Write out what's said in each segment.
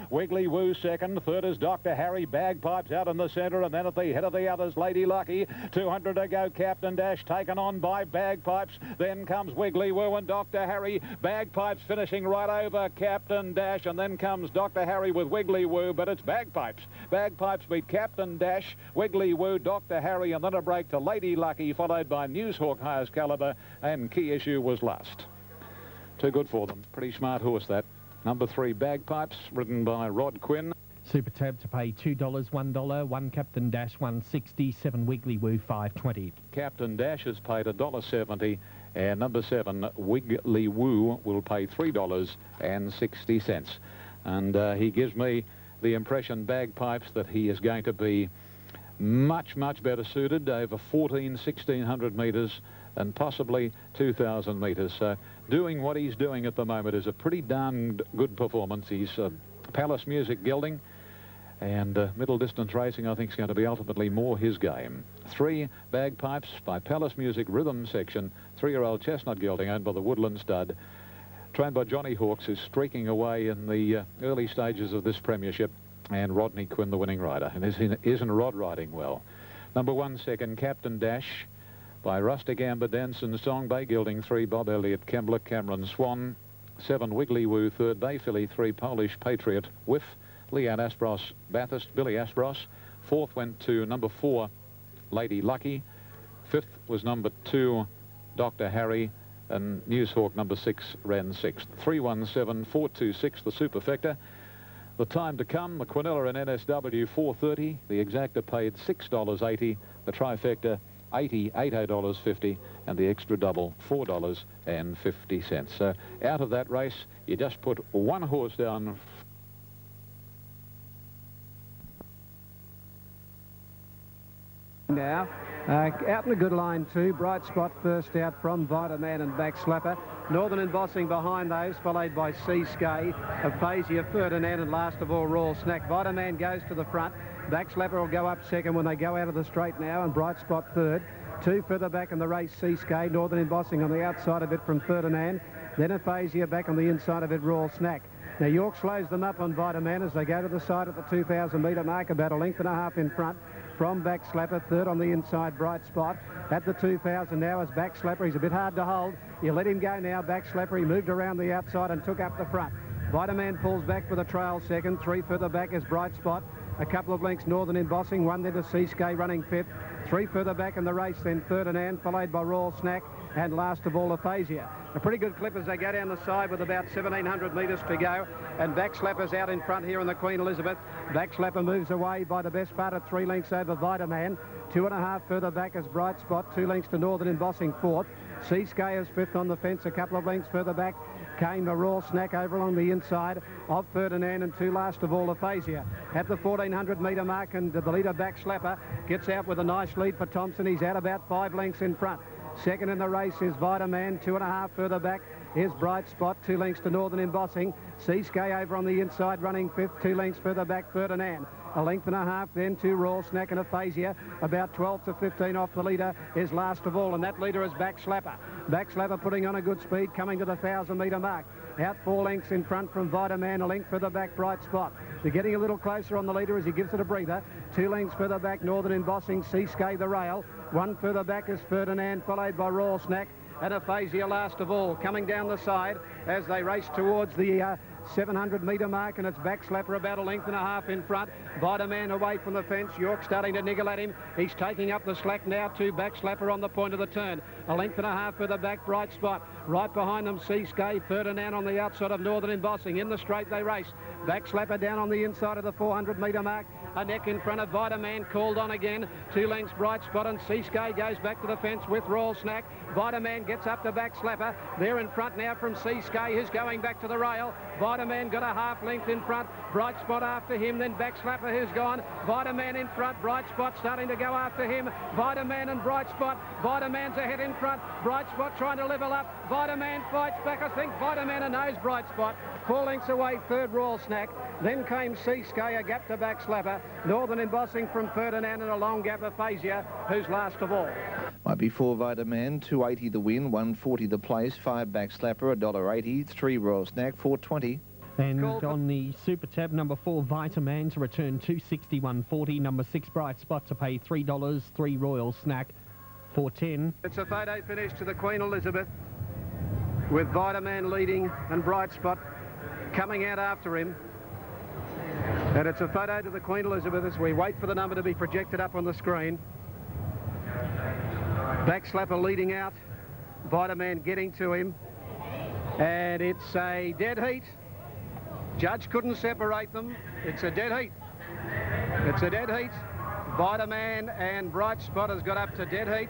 Wiggly Woo second. Third is Dr. Harry. Bagpipes out in the centre, and then at the head of the others, Lady Lucky. 200 to go. Captain Dash taken on by Bagpipes. Then comes Wiggly Woo and Dr. Harry. Bagpipes finishing right over Captain Dash, and then comes Dr. Harry with Wiggly Woo, but it's Bagpipes. Bagpipes beat Captain Dash, Wiggly Woo, Dr. Harry, and then a break to Lady Lucky, followed by Newshawk Highest Caliber, and Key Issue was last. Too good for them. Pretty smart horse, that. Number 3, Bagpipes, ridden by Rod Quinn. Super Tab to pay $2, $1, 1 Captain Dash, 160, 7 Wiggly Woo, 520. Captain Dash has paid $1.70, and number 7, Wiggly Woo, will pay $3.60. And he gives me the impression, Bagpipes, that he is going to be much, much better suited over 1,600 metres and possibly 2,000 metres. So doing what he's doing at the moment is a pretty darn good performance. He's Palace Music gelding, and middle distance racing I think is going to be ultimately more his game. 3 Bagpipes by Palace Music Rhythm Section, 3-year-old chestnut gelding owned by the Woodland Stud, trained by Johnny Hawkes, is streaking away in the early stages of this premiership, and Rodney Quinn the winning rider. And isn't Rod riding well? Number 1 second, Captain Dash by Rustic Amber, Danson Song, Bay Gilding 3, Bob Elliott, Kembler, Cameron Swan, 7 Wiggly Woo, 3rd Bay Filly, 3 Polish Patriot, Whiff, Leanne Aspros, Bathurst, Billy Aspros. 4th went to number 4, Lady Lucky. 5th was number 2, Dr. Harry, and Newshawk number 6 ran 6th. 317-426, the superfecta. The time to come, the Quinella and NSW 4.30, the exacta paid $6.80, the trifecta $88.50, and the extra double $4.50. So out of that race, you just put 1 horse down. Now, out in a good line too. Bright Spot first out from Vitaman and Backslapper. Northern Embossing behind those, followed by Seascape, Aphasia, Ferdinand, and last of all Royal Snack. Vitaman goes to the front. Backslapper will go up second when they go out of the straight now, and Bright Spot third. 2 further back in the race, Seascape, Northern Embossing on the outside of it from Ferdinand. Then Aphasia back on the inside of it, Royal Snack. Now York slows them up on Vitaman as they go to the side at the 2,000 metre mark, about a length and a half in front from Backslapper. 3rd on the inside, Bright Spot. At the 2,000 now is Backslapper. He's a bit hard to hold. You let him go now, Backslapper. He moved around the outside and took up the front. Vitaman pulls back for the trail second. 3 further back is Bright Spot. A couple of lengths Northern Embossing, 1 then to Seascape running 5th. 3 further back in the race, then Ferdinand, followed by Royal Snack, and last of all Aphasia. A pretty good clip as they go down the side with about 1,700 metres to go, and Backslapper's out in front here in the Queen Elizabeth. Backslapper moves away by the best part of 3 lengths over Vitaman. 2.5 further back is Bright Spot, 2 lengths to Northern Embossing 4th. Seascape is 5th on the fence. A couple of lengths further back came the Royal Snack over along the inside of Ferdinand, and 2 last of all Aphasia. At the 1,400 metre mark, and the leader Backslapper gets out with a nice lead for Thompson. He's out about 5 lengths in front. Second in the race is Vitaman. 2.5 further back is Bright Spot, 2 lengths to Northern Embossing. Seascape over on the inside running 5th. 2 lengths further back Ferdinand. A length and a half then to Royal Snack and Aphasia. About 12 to 15 off the leader is last of all, and that leader is Backslapper. Backslapper putting on a good speed, coming to the 1,000 metre mark. Out 4 lengths in front from Vitaman, a length further back Bright Spot. They're getting a little closer on the leader as he gives it a breather. 2 lengths further back Northern Embossing, Seascape the rail. 1 further back is Ferdinand, followed by Royal Snack and Aphasia last of all, coming down the side as they race towards the 700 metre mark, and it's Backslapper about a length and a half in front. Vitaman away from the fence. York starting to niggle at him. He's taking up the slack now to Backslapper on the point of the turn. A length and a half further back, Bright Spot. Right behind them, Seascape. Ferdinand on the outside of Northern Embossing. In the straight they race. Backslapper down on the inside of the 400 metre mark. A neck in front of Vitaman, called on again. 2 lengths Bright Spot, and Seascape goes back to the fence with Royal Snack. Vitaman gets up to Backslapper. They're in front now from Seascape, who's going back to the rail. Vitaman got a half length in front. Bright Spot after him, then Backslapper who's gone. Vitaman in front. Bright Spot starting to go after him. Vitaman and Bright Spot. Vitaman's ahead in front. Bright Spot trying to level up. Vitaman fights back. I think Vitaman knows Bright Spot. 4 lengths away, 3rd Royal Snack. Then came Seascape, a gap to Backslapper. Northern Embossing from Ferdinand, and a long gap Aphasia, who's last of all. Might be 4 Vitaman, 280 the win, 140 the place, 5 Backslapper, $1.80, 3 Royal Snack, 420. And on the Super Tab, number 4, Vitaman to return 261.40. Number 6, Bright Spot to pay $3. 3, Royal Snack, $4.10. It's a photo finish to the Queen Elizabeth, with Vitaman leading and Bright Spot coming out after him. And it's a photo to the Queen Elizabeth as we wait for the number to be projected up on the screen. Backslapper leading out, Vitaman getting to him, and it's a dead heat. Judge couldn't separate them. It's a dead heat. It's a dead heat. Vitaman and Bright Spot has got up to dead heat.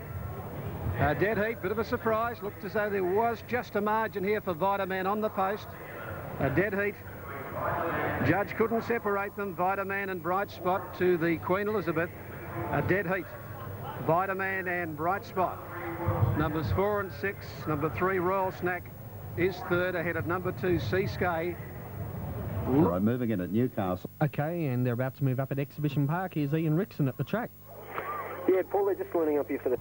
A dead heat, bit of a surprise. Looked as though there was just a margin here for Vitaman on the post. A dead heat. Judge couldn't separate them, Vitaman and Bright Spot, to the Queen Elizabeth. A dead heat. Vitaman and Bright Spot. Numbers 4 and 6. Number 3, Royal Snack, is third ahead of number 2, Seascape. All right, moving in at Newcastle. Okay, and they're about to move up at Exhibition Park. Here's Ian Rickson at the track. Yeah, Paul, they're just lining up here for the...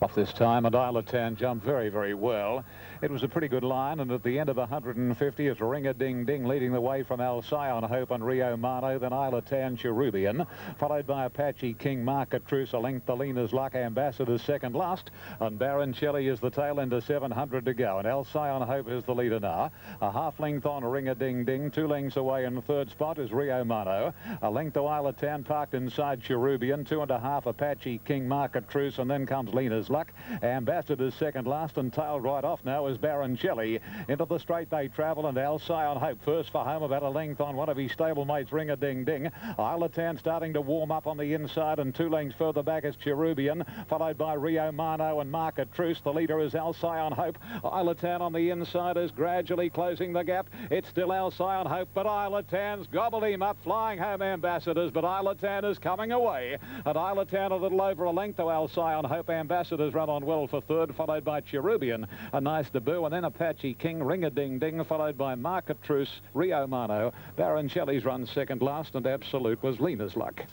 Off this time, and Isla Tan jumped very, very well. It was a pretty good line, and at the end of 150, it's Ring-a-Ding-Ding leading the way from Alcyon Hope and Rio Mano, then Isla Tan Cherubian, followed by Apache King, Market Truce, a length, Alina's Luck, Ambassador's second last, and Baron Shelley is the tail into 700 to go, and Alcyon Hope is the leader now. A half length on Ring-a-Ding-Ding, 2 lengths away in the third spot is Rio Mano, a length to Isla Tan parked inside Cherubian, 2.5 Apache King, Market Truce, and then comes Lena's Luck. Ambassador's second last, and tailed right off now is Baron Shelley. Into the straight they travel, and Alcyon Hope first for home, about a length on one of his stablemates, Ring-a-Ding-Ding. Isla Tan starting to warm up on the inside, and 2 lengths further back is Cherubian, followed by Rio Mano and Market Truce. The leader is Alcyon Hope. Isla Tan on the inside is gradually closing the gap. It's still Alcyon Hope, but Isla Tan's gobbled him up, flying home Ambassadors, but Isla Tan is coming away. And Isla Tan a little over a length to Alcyon Hope. Ambassadors run on well for third, followed by Cherubian, a nice debut, and then Apache King, Ring-a-Ding-Ding, followed by Market Truce, Rio Mano. Baron Shelley's run second last, and Absolute was Lena's Luck.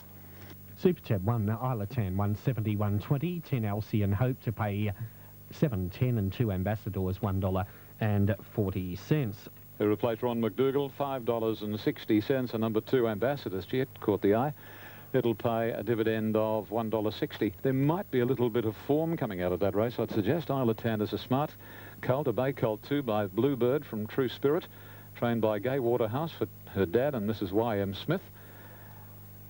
Super Tab 1, Isla Tan 171.20, 10 Alcyon Hope to pay $7.10, and 2 Ambassadors $1.40. Who replaced Ron McDougall, $5.60, and number 2 Ambassadors. Gee, it caught the eye. It'll pay a dividend of $1.60. There might be a little bit of form coming out of that race. I'd suggest Isla Tan is a smart colt, a bay colt too, by Bluebird from True Spirit, trained by Gay Waterhouse for her dad and Mrs. Y.M. Smith.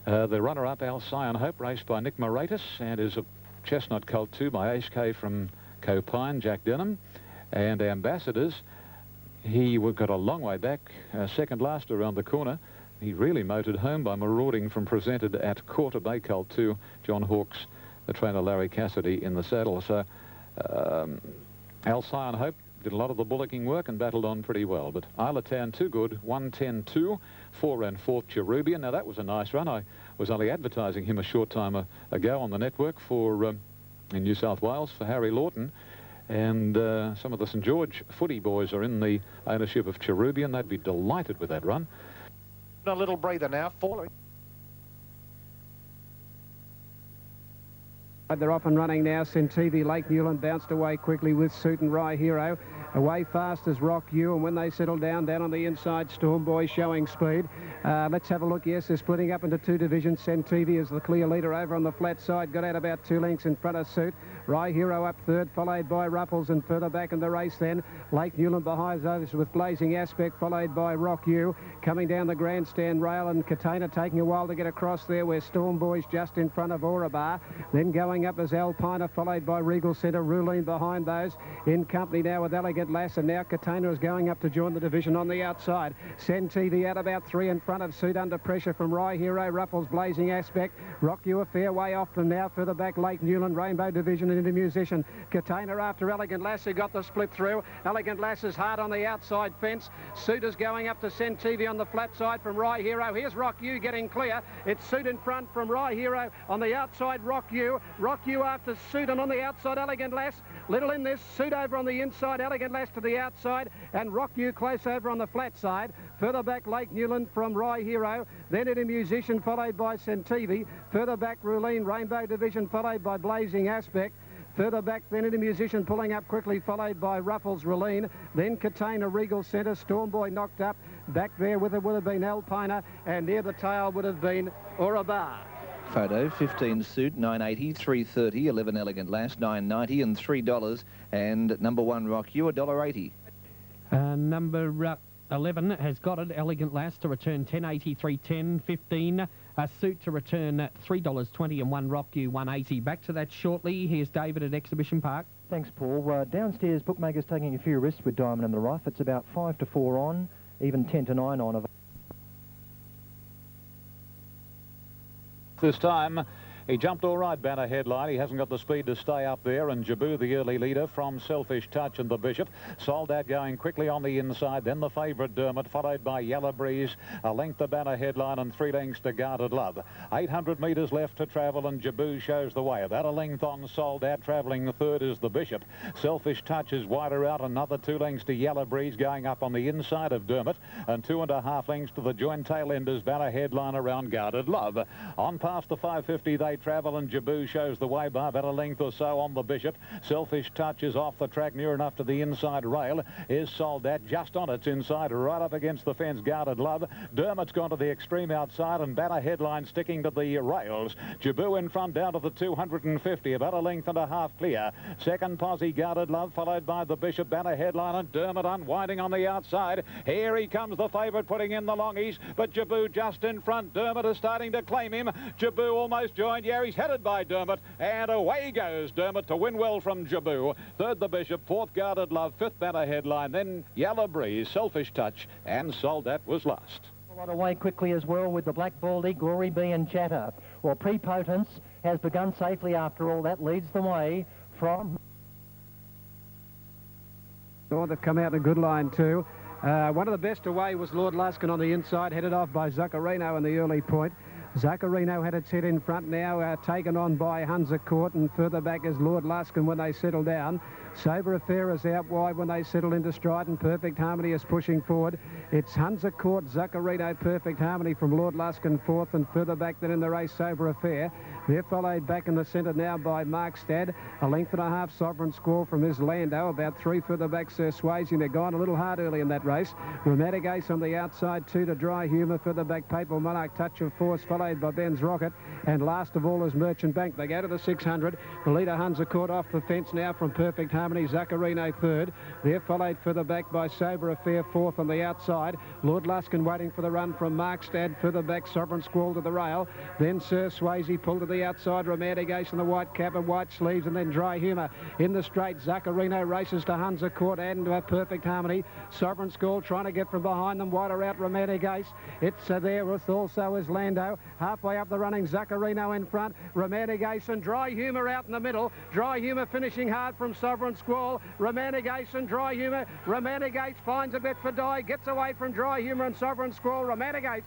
The runner-up, Alcyon Hope, raced by Nick Moratis, and is a chestnut colt too by HK from Copine, Jack Denham. And Ambassadors, he got a long way back, second last around the corner. He really motored home by marauding from Presented at Quarter Bay Colt to John Hawkes, the trainer Larry Cassidy in the saddle. So Alcyon Hope did a lot of the bullocking work and battled on pretty well. But Isla Tan too good, 110.2, 4 and 4 Cherubian. Now that was a nice run. I was only advertising him a short time ago on the network for in New South Wales for Harry Lawton. And some of the St George footy boys are in the ownership of Cherubian. They'd be delighted with that run. A little breather now, falling. They're off and running now. Centivi, Lake Newland bounced away quickly with Suit and Rye Hero. Away fast as Rock U, and when they settle down on the inside, Storm Boy showing speed. Let's have a look. Yes, they're splitting up into 2 divisions. Centivi is the clear leader over on the flat side. Got out about 2 lengths in front of Suit. Rye Hero up third, followed by Ruffles, and further back in the race then, Lake Newland behind those with Blazing Aspect, followed by Rock U. Coming down the grandstand rail, and Katana taking a while to get across there, where Storm Boy's just in front of Aurabar. Then going up as Alpina, followed by Regal Centre, Ruline behind those. In company now with Elegant Lass, and now Katana is going up to join the division on the outside. Centivi out about 3 in front of Suit, under pressure from Rye Hero, Ruffles, Blazing Aspect. Rock U a fair way off them now. Further back, Lake Newland, Rainbow Division into Musician. Katana after Elegant Lass, who got the split through. Elegant Lass is hard on the outside fence. Suitor's going up to Send TV on the flat side from Rye Hero. Here's Rock You getting clear. It's Suit in front from Rye Hero on the outside. Rock You after Suit, and on the outside Elegant Lass. Little in this, Suit over on the inside, Elegant Lass to the outside, and Rock You close over on the flat side. Further back Lake Newland from Rye Hero, then into Musician followed by Centivi. Further back Ruline Rainbow Division followed by Blazing Aspect. Further back then into Musician pulling up quickly followed by Ruffles Ruline. Then Katana Regal Centre, Stormboy knocked up. Back there with it would have been Alpina, and near the tail would have been Urabar. Photo, 15 Suit, 9.80, 3.30, 11 Elegant Lass, 9.90 and $3. And number 1 Rock You, $1.80. Number 11 has got it. Elegant Lass to return 10.80, 3.10, 15. Suit to return $3.20 and 1 Rock You, 1.80. Back to that shortly. Here's David at Exhibition Park. Thanks, Paul. Downstairs, bookmakers taking a few risks with Diamond and the Rough. It's about 5 to 4 on, even 10 to 9 on. This time he jumped all right, Banner Headline. He hasn't got the speed to stay up there, and Jabu, the early leader from Selfish Touch and the Bishop. Soldat going quickly on the inside, then the favourite Dermot, followed by Yellow Breeze, a length to Banner Headline and 3 lengths to Guarded Love. 800 metres left to travel, and Jabu shows the way. About a length on Soldat, travelling third is the Bishop. Selfish Touch is wider out, another 2 lengths to Yellow Breeze going up on the inside of Dermot, and 2.5 lengths to the joint tail enders, Banner Headline around Guarded Love. On past the 550 they travel, and Jabu shows the way by about a length or so on the Bishop. Selfish Touch is off the track near enough to the inside rail. Is Soldat just on its inside, right up against the fence, Guarded Love. Dermot's gone to the extreme outside, and Banner Headline sticking to the rails. Jabu in front down to the 250, about a length and a half clear. Second posse, Guarded Love, followed by the Bishop, Banner Headline, and Dermot unwinding on the outside. Here he comes, the favourite, putting in the longies, but Jabu just in front. Dermot is starting to claim him. Jabu almost joined. Yeah, he's headed by Dermot, and away goes Dermot to win well from Jabu. Third the Bishop, fourth Guarded Love, fifth Banner Headline, then Yellow Breeze, Selfish Touch, and Soldat was last. A lot away quickly as well with the Black Baldy, Glory Bee and Chatter. Well, Prepotence has begun safely after all. That leads the way from... Oh, they've come out in a good line too. One of the best away was Lord Luskin on the inside, headed off by Zuccarino in the early point. Zuccarino had its head in front now, taken on by Hunza Court, and further back is Lord Luskin when they settle down. Sober Affair is out wide when they settle into stride, and Perfect Harmony is pushing forward. It's Hunza Court, Zuccarino, Perfect Harmony from Lord Luskin fourth, and further back then in the race, Sober Affair. They're followed back in the centre now by Markstad. A length and a half Sovereign Squall from his Lando. About 3 further back, Sir Swayze. They're gone a little hard early in that race. Romantic Ace on the outside, 2 to Dry Humour. Further back, Papal Monarch, Touch of Force, followed by Ben's Rocket. And last of all is Merchant Bank. They go to the 600. The leader, Hunza Court, off the fence now from Perfect Harmony. Zuccarino third. They're followed further back by Sober Affair, fourth on the outside. Lord Luskin waiting for the run from Markstad. Further back, Sovereign Squall to the rail. Then Sir Swayze pulled to the outside. Romantic Ace in the white cap and white sleeves, and then Dry Humour in the straight. Zuccarino races to Hunza Court and Perfect Harmony. Sovereign Squall trying to get from behind them. Wider out, Romantic Ace. It's there with also is Lando. Halfway up the running, Zuccarino in front. Romantic Ace and Dry Humour out in the middle. Dry Humour finishing hard from Sovereign Squall. Romantic Ace and Dry Humour. Romantic Ace finds a bit for Die. Gets away from Dry Humour and Sovereign Squall. Romantic Ace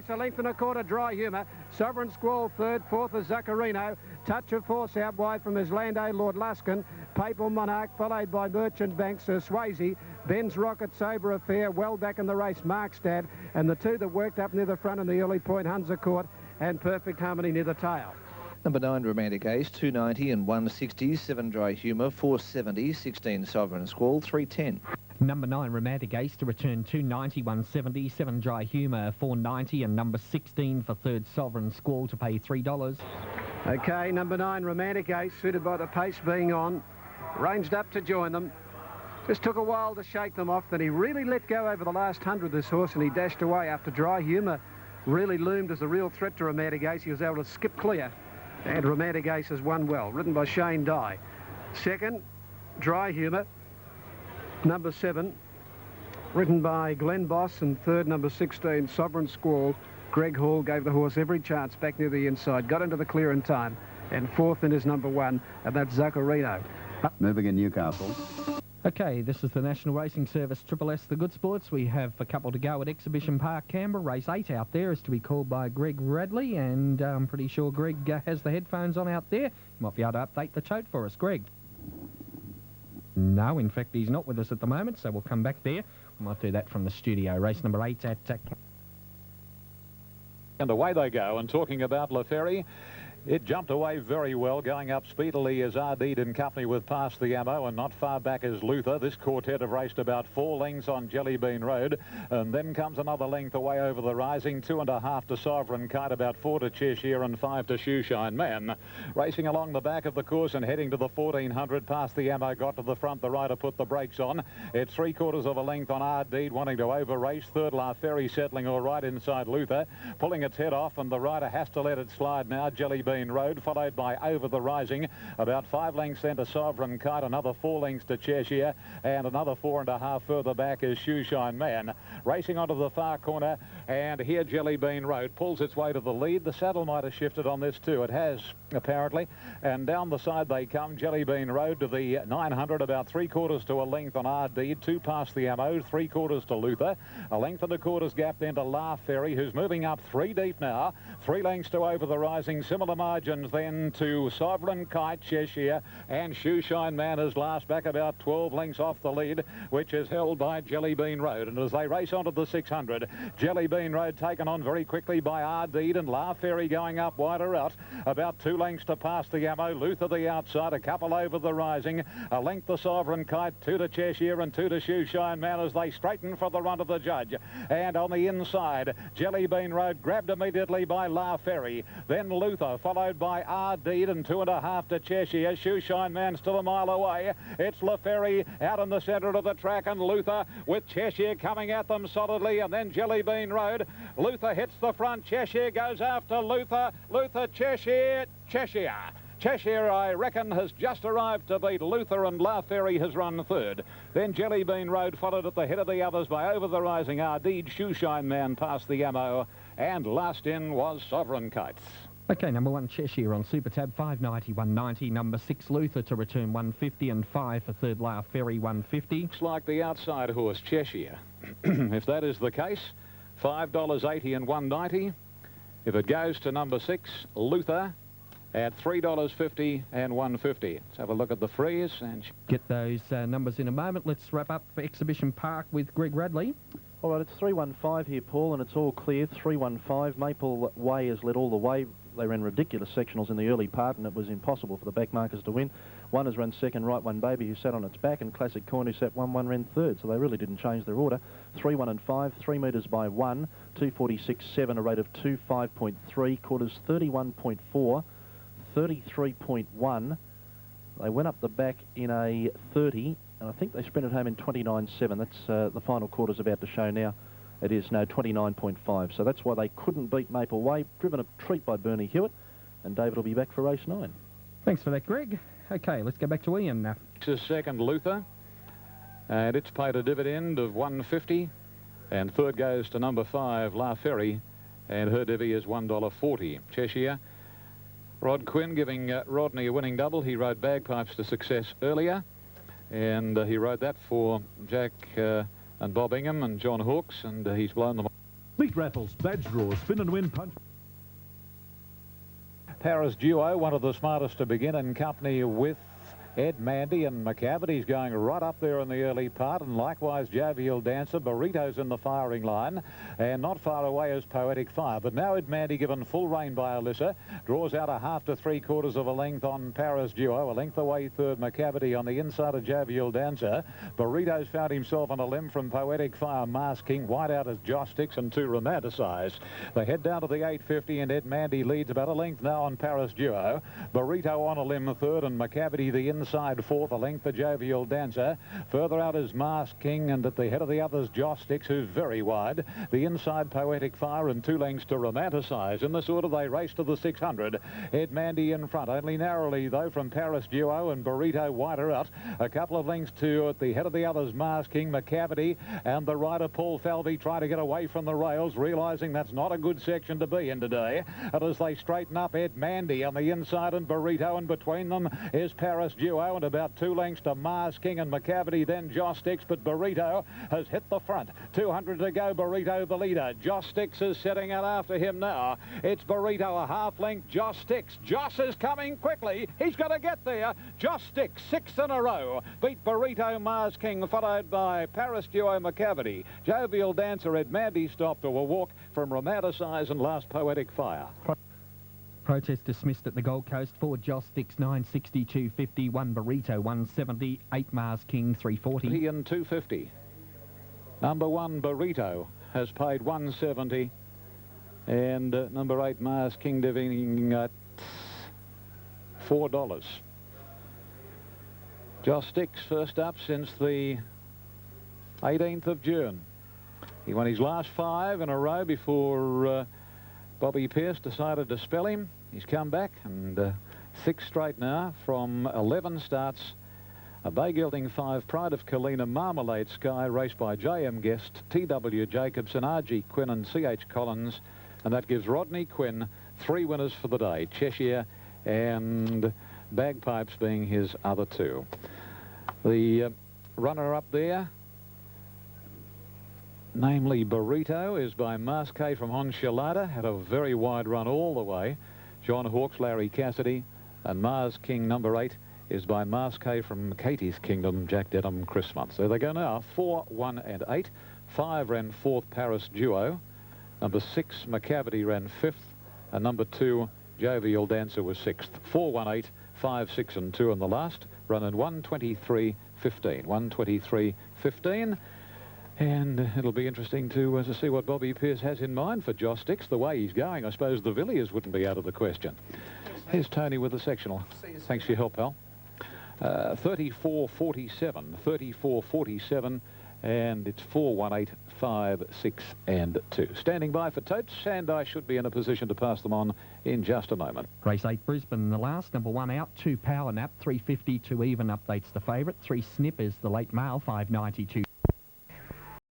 a length and a quarter, Dry Humour. Sovereign Squall third, fourth is Zuccarino. Touch of Force out wide from his Lando, Lord Luskin. Papal Monarch followed by Merchant Bank, Sir Swayze. Ben's Rocket, Sober Affair, well back in the race, Markstad. And the 2 that worked up near the front in the early point, Hunza Court and Perfect Harmony near the tail. Number 9, Romantic Ace, 2.90 and 1.60, 7 Dry Humour, 4.70, 16 Sovereign Squall, 3.10. Number 9, Romantic Ace to return 2.90, 1.70, 7 Dry Humour, 4.90, and number 16 for third, Sovereign Squall, to pay $3. Okay, number 9, Romantic Ace, suited by the pace being on, ranged up to join them. Just took a while to shake them off, then he really let go over the last 100, this horse, and he dashed away after Dry Humour really loomed as a real threat to Romantic Ace. He was able to skip clear, and Romantic Ace has won well, ridden by Shane Dye. Second, Dry Humour. Number 7, ridden by Glenn Boss, and third, number 16, Sovereign Squall. Greg Hall gave the horse every chance back near the inside, got into the clear in time. And fourth in is number 1, and that's Zuccarino. Moving in Newcastle. Okay, this is the National Racing Service Triple S, the Good Sports. We have a couple to go at Exhibition Park, Canberra. Race 8 out there is to be called by Greg Radley, and I'm pretty sure Greg has the headphones on out there. Might be able to update the tote for us, Greg. No, in fact, he's not with us at the moment, so we'll come back there. We might do that from the studio. Race number 8 at... And away they go. And talking about La Ferry, it jumped away very well, going up speedily as Ardede in company with Past the Ammo, and not far back as Luther. This quartet have raced about 4 lengths on Jellybean Road, and then comes another length away over the rising, 2.5 to Sovereign Kite, about 4 to Cheshire and 5 to Shoeshine Man. Racing along the back of the course and heading to the 1400, Past the Ammo got to the front, the rider put the brakes on. It's 3/4 of a length on Ardede, wanting to over race. Third, La Ferry settling all right inside Luther, pulling its head off, and the rider has to let it slide now. Jellybean Road, followed by Over the Rising, about 5 lengths then to Sovereign Kite, another 4 lengths to Cheshire, and another 4.5 further back is Shoeshine Man. Racing onto the far corner, and here Jellybean Road pulls its way to the lead. The saddle might have shifted on this too. It has, apparently. And down the side they come. Jellybean Road to the 900, about 3/4 to a length on Ardede, 2 Past the Ammo, 3/4 to Luther, a length and a quarter's gap then to La Ferry, who's moving up 3 deep now, 3 lengths to Over the Rising, similar margins then to Sovereign Kite, Cheshire, and Shoeshine Man is last, back about 12 lengths off the lead, which is held by Jellybean Road. And as they race onto the 600, Jellybean Road taken on very quickly by Ardede, and La Ferry going up wider out, about 2 lengths to Past the Ammo, Luther the outside, a couple Over the Rising, a length to Sovereign Kite, 2 to Cheshire and 2 to Shoeshine Man as they straighten for the run of the judge. And on the inside, Jellybean Road grabbed immediately by La Ferry, then Luther, followed by Ardede, and 2.5 to Cheshire. Shoeshine Man still a mile away. It's La Ferry out in the centre of the track, and Luther with Cheshire coming at them solidly, and then Jellybean Road. Luther hits the front, Cheshire goes after Luther. Luther, Cheshire, Cheshire. Cheshire, I reckon, has just arrived to beat Luther, and La Ferry has run third. Then Jellybean Road followed at the head of the others by Over the Rising, Ardede, Shoeshine Man, Past the Ammo, and last in was Sovereign Kites. Okay, number 1 Cheshire on Super Tab, 590, 190. Number 6 Luther to return 150, and 5 for third La Ferry, 150. Looks like the outside horse, Cheshire. If that is the case, $5.80 and 190. If it goes to number 6 Luther at $3.50 and 150. Let's have a look at the freeze and get those numbers in a moment. Let's wrap up for Exhibition Park with Greg Radley. All right, it's 315 here, Paul, and it's all clear. 315. Maple Way has led all the way. They ran ridiculous sectionals in the early part, and it was impossible for the backmarkers to win. One has run second, Right One Baby, who sat on its back, and Classic Coin, who sat 1-1, ran third, so they really didn't change their order. 3, 1 and 5, 3 metres by 1, 246.7, a rate of 25.3, quarters 31.4, 33.1. They went up the back in a 30, and I think they sprinted home in 29.7. That's the final quarter's about to show now. It is now 29.5, so that's why they couldn't beat Maple Way. Driven a treat by Bernie Hewitt, and David will be back for race 9. Thanks for that, Greg. Okay, let's go back to Ian now. This is second Luther, and it's paid a dividend of 150, and third goes to number 5 La Ferry, and her divvy is $1.40. Cheshire, Rod Quinn giving Rodney a winning double. He rode Bagpipes to success earlier, and he rode that for Jack and Bob Ingham and John Hawkes, and he's blown them. Meat raffles, badge draws, spin and win punch. Paris Duo, one of the smartest to begin, in company with Ed Mandy and McCavity's going right up there in the early part, and likewise Jovial Dancer. Burrito's in the firing line, and not far away is Poetic Fire. But now Ed Mandy, given full rein by Alyssa, draws out a 1/2 to 3/4 of a length on Paris Duo. A length away third, McCavity on the inside of Jovial Dancer. Burrito's found himself on a limb from Poetic Fire, masking wide out as Josh Sticks and 2 Romanticize. They head down to the 850, and Ed Mandy leads about a length now on Paris Duo. Burrito on a limb third, and McCavity the inside inside fourth, a length the Jovial Dancer. Further out is Mask King, and at the head of the others, Joss Sticks, who's very wide. The inside, Poetic Fire, and 2 lengths to Romanticize. In this order, they race to the 600. Ed Mandy in front, only narrowly, though, from Paris Duo and Burrito wider out. A couple of lengths to, at the head of the others, Mask King, McCavity, and the rider, Paul Falvey, trying to get away from the rails, realising that's not a good section to be in today. And as they straighten up, Ed Mandy on the inside and Burrito, and between them is Paris Duo, and about 2 lengths to Mars King and McCavity, then Joss Sticks, but Burrito has hit the front. 200 to go, Burrito the leader. Joss Sticks is setting out after him now. It's Burrito, a half length, Joss Sticks. Joss is coming quickly. He's got to get there. Joss Sticks, 6 in a row. Beat Burrito, Mars King, followed by Paris Duo, McCavity. Jovial Dancer, Ed Mandy stopped to a walk from Romanticize and last Poetic Fire. Protest dismissed at the Gold Coast. 4 Joss Sticks 962.50, 1 Burrito 170, 8 Mars King 340 and 250. Number 1 Burrito has paid 170, and number 8 Mars King divvying at $4. Joss Sticks first up since the 18th of June. He won his last 5 in a row before Bobby Pearce decided to spell him. He's come back, and 6 straight now from 11 starts. A bay gelding 5, Pride of Kalina, Marmalade Sky, raced by J.M. Guest, T.W. Jacobson, R.G. Quinn and C.H. Collins. And that gives Rodney Quinn 3 winners for the day, Cheshire and Bagpipes being his other 2. The runner-up there, namely Burrito, is by Masque from Enchilada. Had a very wide run all the way. John Hawkes, Larry Cassidy, and Mars King number 8 is by Masque from Katie's Kingdom, Jack Dedham, Chris Muntz. There they go now, 4, 1 and 8. 5 ran 4th, Paris Duo. Number 6, McCavity, ran 5th, and number 2, Jovial Dancer, was 6th. 4, 1, 8, 5, 6 and 2 in the last, run in 1:23.15. 1:23.15. And it'll be interesting to see what Bobby Pearce has in mind for Joss Sticks. The way he's going, I suppose the Villiers wouldn't be out of the question. Here's Tony with the sectional. Thanks for your help, pal. 34.47, 34.47, and it's 4, 1, 8, 5, 6 and 2. Standing by for totes, and I should be in a position to pass them on in just a moment. Race 8 Brisbane, the last, number 1 out, 2 Power Nap, 350, 2 even updates the favourite, 3 Snip is the late male, 592.